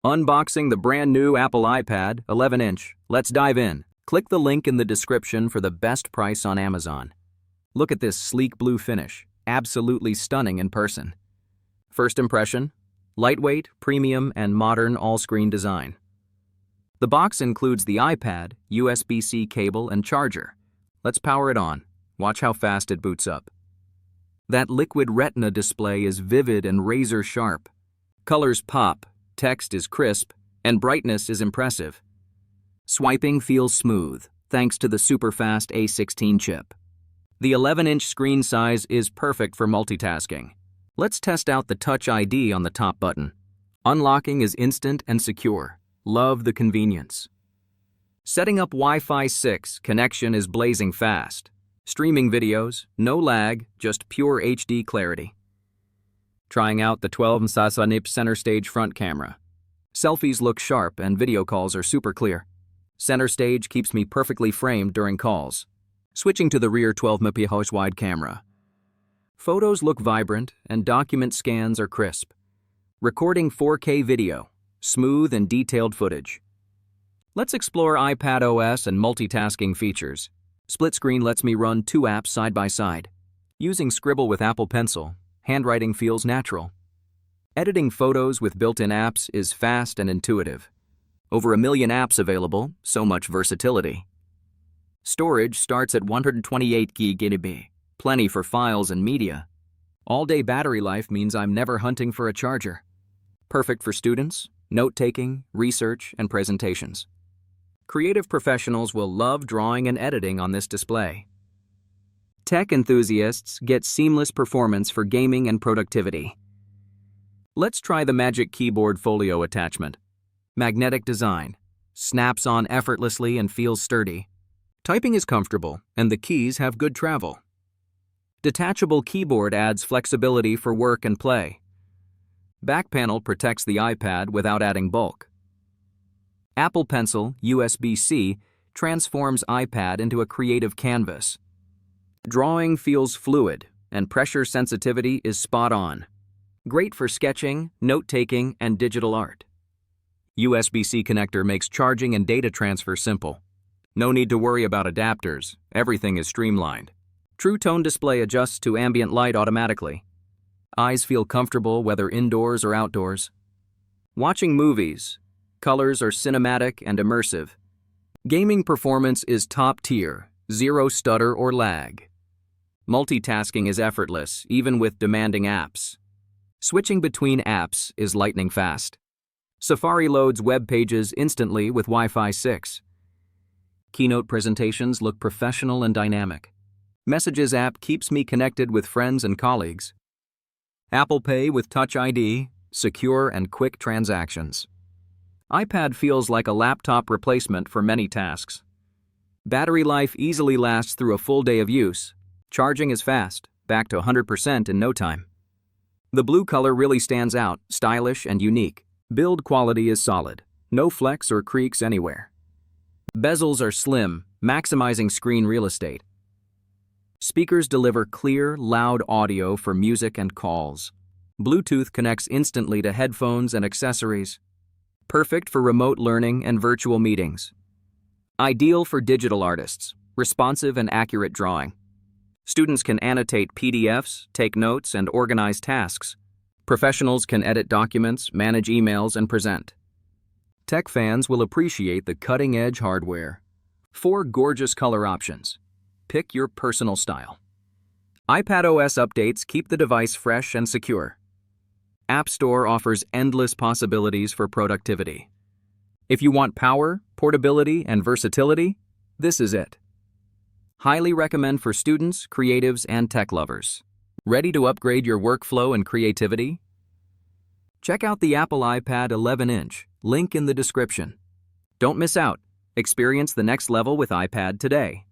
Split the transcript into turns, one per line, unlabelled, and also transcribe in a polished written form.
Unboxing the brand new Apple iPad 11-inch. Let's dive in. Click the link in the description for the best price on Amazon. Look at this sleek blue finish. Absolutely stunning in person. First impression: lightweight, premium, and modern all-screen design. The box includes the iPad, USB-C cable, and charger. Let's power it on. Watch how fast it boots up. That liquid Retina display is vivid and razor-sharp. Colors pop, text is crisp, and brightness is impressive. Swiping feels smooth, thanks to the super-fast A16 chip. The 11-inch screen size is perfect for multitasking. Let's test out the Touch ID on the top button. Unlocking is instant and secure. Love the convenience. Setting up Wi-Fi 6 connection is blazing fast. Streaming videos, no lag, just pure HD clarity. Trying out the 12-MP center stage front camera. Selfies look sharp and video calls are super clear. Center stage keeps me perfectly framed during calls. Switching to the rear 12-MP wide camera. Photos look vibrant and document scans are crisp. Recording 4K video, smooth and detailed footage. Let's explore iPadOS and multitasking features. Split screen lets me run 2 apps side by side. Using Scribble with Apple Pencil, handwriting feels natural. Editing photos with built-in apps is fast and intuitive. Over 1 million apps available, so much versatility. Storage starts at 128 GB, plenty for files and media. All-day battery life means I'm never hunting for a charger. Perfect for students, note-taking, research, and presentations. Creative professionals will love drawing and editing on this display. Tech enthusiasts get seamless performance for gaming and productivity. Let's try the Magic Keyboard Folio attachment. Magnetic design. Snaps on effortlessly and feels sturdy. Typing is comfortable, and the keys have good travel. Detachable keyboard adds flexibility for work and play. Back panel protects the iPad without adding bulk. Apple Pencil USB-C transforms iPad into a creative canvas. Drawing feels fluid, and pressure sensitivity is spot on. Great for sketching, note-taking, and digital art. USB-C connector makes charging and data transfer simple. No need to worry about adapters, everything is streamlined. True Tone display adjusts to ambient light automatically. Eyes feel comfortable whether indoors or outdoors. Watching movies, colors are cinematic and immersive. Gaming performance is top tier, zero stutter or lag. Multitasking is effortless, even with demanding apps. Switching between apps is lightning fast. Safari loads web pages instantly with Wi-Fi 6. Keynote presentations look professional and dynamic. Messages app keeps me connected with friends and colleagues. Apple Pay with Touch ID, secure and quick transactions. iPad feels like a laptop replacement for many tasks. Battery life easily lasts through a full day of use. Charging is fast, back to 100% in no time. The blue color really stands out, stylish and unique. Build quality is solid, no flex or creaks anywhere. Bezels are slim, maximizing screen real estate. Speakers deliver clear, loud audio for music and calls. Bluetooth connects instantly to headphones and accessories. Perfect for remote learning and virtual meetings. Ideal for digital artists, responsive and accurate drawing. Students can annotate PDFs, take notes, and organize tasks. Professionals can edit documents, manage emails, and present. Tech fans will appreciate the cutting-edge hardware. 4 gorgeous color options. Pick your personal style. iPadOS updates keep the device fresh and secure. App Store offers endless possibilities for productivity. If you want power, portability, and versatility, this is it. Highly recommend for students, creatives, and tech lovers. Ready to upgrade your workflow and creativity? Check out the Apple iPad 11-inch, link in the description. Don't miss out. Experience the next level with iPad today.